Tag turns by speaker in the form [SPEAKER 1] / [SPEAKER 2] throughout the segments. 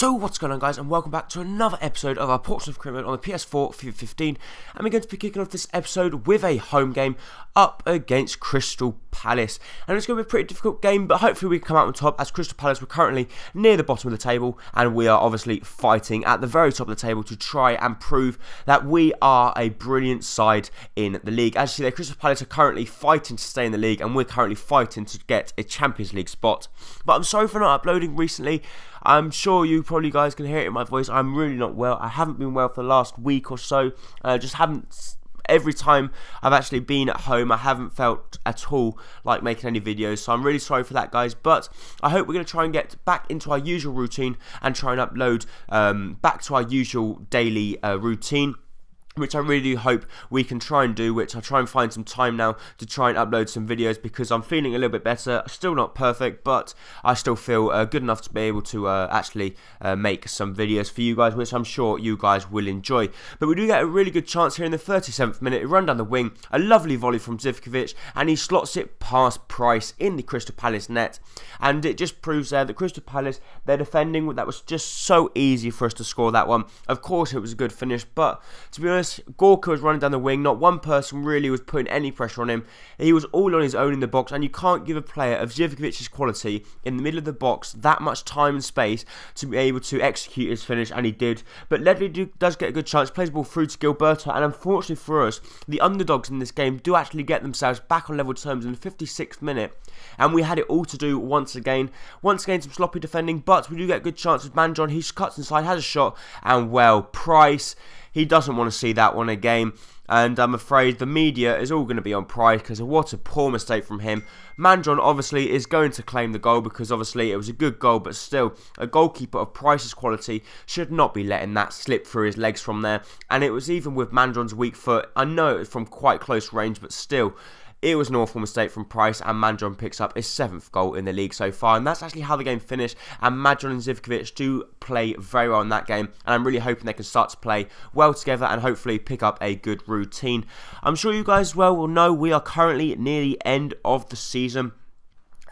[SPEAKER 1] So what's going on, guys, and welcome back to another episode of our Portsmouth cricket on the PS4 FIFA 15, and we're going to be kicking off this episode with a home game up against Crystal Palace, and it's going to be a pretty difficult game, but hopefully we can come out on top, as Crystal Palace were currently near the bottom of the table, and we are obviously fighting at the very top of the table to try and prove that we are a brilliant side in the league. As you see there, Crystal Palace are currently fighting to stay in the league, and we're currently fighting to get a Champions League spot. But I'm sorry for not uploading recently. I'm sure you probably guys can hear it in my voice. I'm really not well. I haven't been well for the last week or so. Just haven't. Every time I've actually been at home, I haven't felt at all like making any videos, so I'm really sorry for that, guys. But I hope we're going to try and get back into our usual routine and try and upload back to our usual daily routine, which I really do hope we can try and do, which I'll try and find some time now to try and upload some videos, because I'm feeling a little bit better. Still not perfect, but I still feel good enough to be able to actually make some videos for you guys, which I'm sure you guys will enjoy. But we do get a really good chance here in the 37th minute. A run down the wing, a lovely volley from Zivkovic, and he slots it past Price in the Crystal Palace net. And it just proves there that Crystal Palace, their defending, that was just so easy for us to score that one. Of course, it was a good finish, but to be honest, Gorka was running down the wing. Not one person really was putting any pressure on him. He was all on his own in the box, and you can't give a player of Zivkovic's quality in the middle of the box that much time and space to be able to execute his finish, and he did. But Ledley does get a good chance, plays the ball through to Gilberto, and unfortunately for us, the underdogs in this game do actually get themselves back on level terms in the 56th minute, and we had it all to do once again. Once again, some sloppy defending, but we do get a good chance with Manjon. He cuts inside, has a shot, and well, Price, he doesn't want to see that one again, and I'm afraid the media is all going to be on Price because of what a poor mistake from him. Manjon obviously is going to claim the goal, because obviously it was a good goal, but still, a goalkeeper of Price's quality should not be letting that slip through his legs from there. And it was even with Manjon's weak foot. I know it was from quite close range, but still, it was an awful mistake from Price, and Manjon picks up his 7th goal in the league so far, and that's actually how the game finished. And Manjon and Zivkovic do play very well in that game, and I'm really hoping they can start to play well together and hopefully pick up a good routine. I'm sure you guys as well will know we are currently near the end of the season.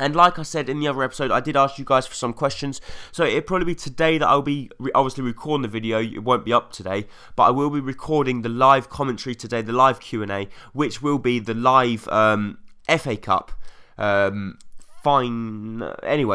[SPEAKER 1] And like I said in the other episode, I did ask you guys for some questions, so it'll probably be today that I'll be obviously recording the video. It won't be up today, but I will be recording the live commentary today, the live Q&A, which will be the live FA Cup. Anyway,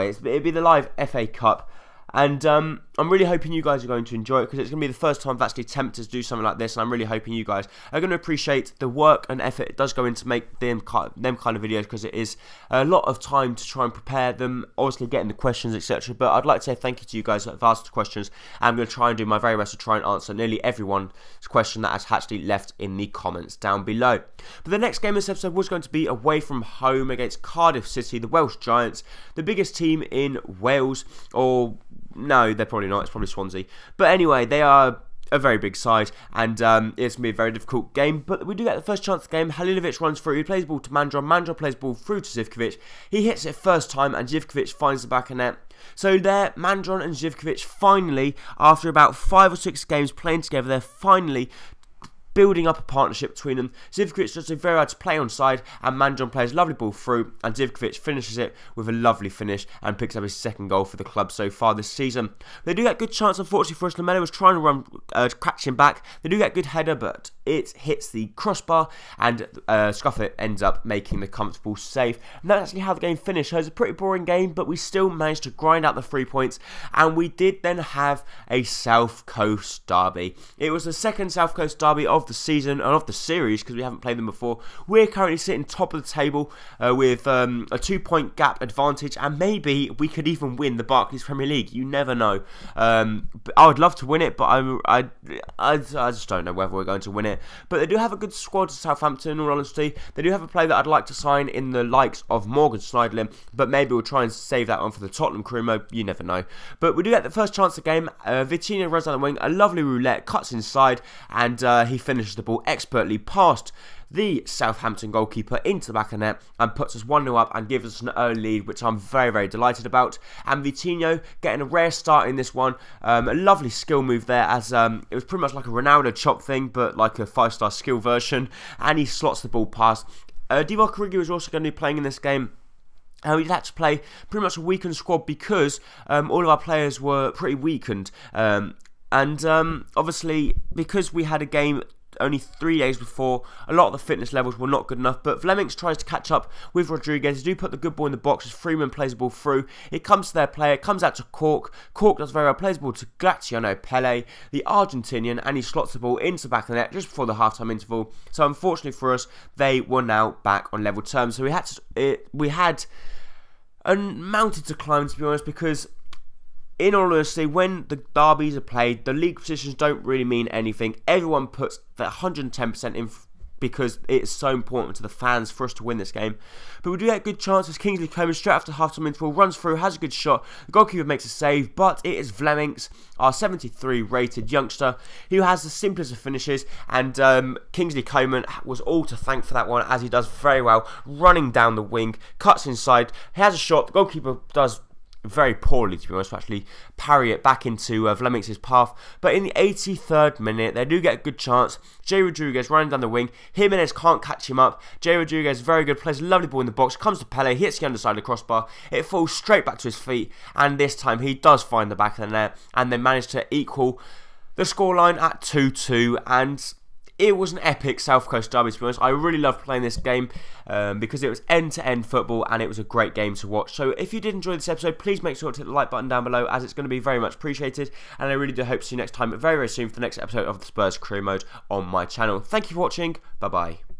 [SPEAKER 1] it'll be the live FA Cup. And I'm really hoping you guys are going to enjoy it, because it's going to be the first time I've actually attempted to do something like this, and I'm really hoping you guys are going to appreciate the work and effort it does go into make them kind of videos, because it is a lot of time to try and prepare them, obviously getting the questions, etc. But I'd like to say thank you to you guys that have asked the questions, and I'm going to try and do my very best to try and answer nearly everyone's question that has actually left in the comments down below. But the next game of this episode was going to be away from home against Cardiff City, the Welsh Giants, the biggest team in Wales, or no, they're probably not, it's probably Swansea. But anyway, they are a very big side, and it's going to be a very difficult game. But we do get the first chance of the game. Halilovic runs through, he plays the ball to Manjon, Manjon plays the ball through to Zivkovic. He hits it first time, and Zivkovic finds the back of net. So there, Manjon and Zivkovic finally, after about 5 or 6 games playing together, they're finally building up a partnership between them. Zivkovic does a very hard to play on side, and Manjon plays a lovely ball through, and Zivkovic finishes it with a lovely finish and picks up his 2nd goal for the club so far this season. They do get a good chance, unfortunately for us. Lamela was trying to run, catch him back. They do get a good header, but it hits the crossbar, and Scuffet ends up making the comfortable save. And that's actually how the game finished. It was a pretty boring game, but we still managed to grind out the 3 points, and we did then have a South Coast derby. It was the 2nd South Coast derby of the season and of the series, because we haven't played them before. We're currently sitting top of the table with a 2-point gap advantage, and maybe we could even win the Barclays Premier League. You never know. But I would love to win it, but I just don't know whether we're going to win it. But they do have a good squad to Southampton, in all honesty. They do have a player that I'd like to sign in the likes of Morgan Schneiderlin, but maybe we'll try and save that one for the Tottenham crew mode. You never know. But we do get the first chance of the game. Vitinha runs down the wing, a lovely roulette, cuts inside, and he finishes the ball expertly past the Southampton goalkeeper into the back of net and puts us 1-0 up and gives us an early lead, which I'm very, very delighted about. And Vitinho getting a rare start in this one. A lovely skill move there, as it was pretty much like a Ronaldo chop thing, but like a 5-star skill version. And he slots the ball past. Divock Origi was also going to be playing in this game. And we had to play pretty much a weakened squad because all of our players were pretty weakened. Obviously, because we had a game only 3 days before, a lot of the fitness levels were not good enough, but Vlemings tries to catch up with Rodriguez. They do put the good ball in the box as Freeman plays the ball through. It comes to their player, it comes out to Cork. Cork does very well, plays the ball to Graziano Pele, the Argentinian, and he slots the ball into the back of the net just before the half-time interval. So unfortunately for us, they were now back on level terms. So we had a mountain to climb, to be honest, because in all honesty, when the derbies are played, the league positions don't really mean anything. Everyone puts the 110% in because it's so important to the fans for us to win this game. But we do get good chances. Kingsley Coman straight after half-time interval runs through, has a good shot. The goalkeeper makes a save, but it is Vlemings, our 73 rated youngster, who has the simplest of finishes. And Kingsley Coman was all to thank for that one, as he does very well, running down the wing, cuts inside, he has a shot. The goalkeeper does very poorly, to be honest, to actually parry it back into Vlemings' path. But in the 83rd minute, they do get a good chance. Jay Rodriguez running down the wing. Jimenez can't catch him up. Jay Rodriguez, very good, plays a lovely ball in the box, comes to Pele, hits the underside of the crossbar. It falls straight back to his feet, and this time he does find the back of the net, and they manage to equal the scoreline at 2-2, and it was an epic South Coast derby, to be honest. I really loved playing this game because it was end-to-end football and it was a great game to watch. So if you did enjoy this episode, please make sure to hit the like button down below, as it's going to be very much appreciated. And I really do hope to see you next time, very, very soon, for the next episode of the Spurs Career Mode on my channel. Thank you for watching. Bye-bye.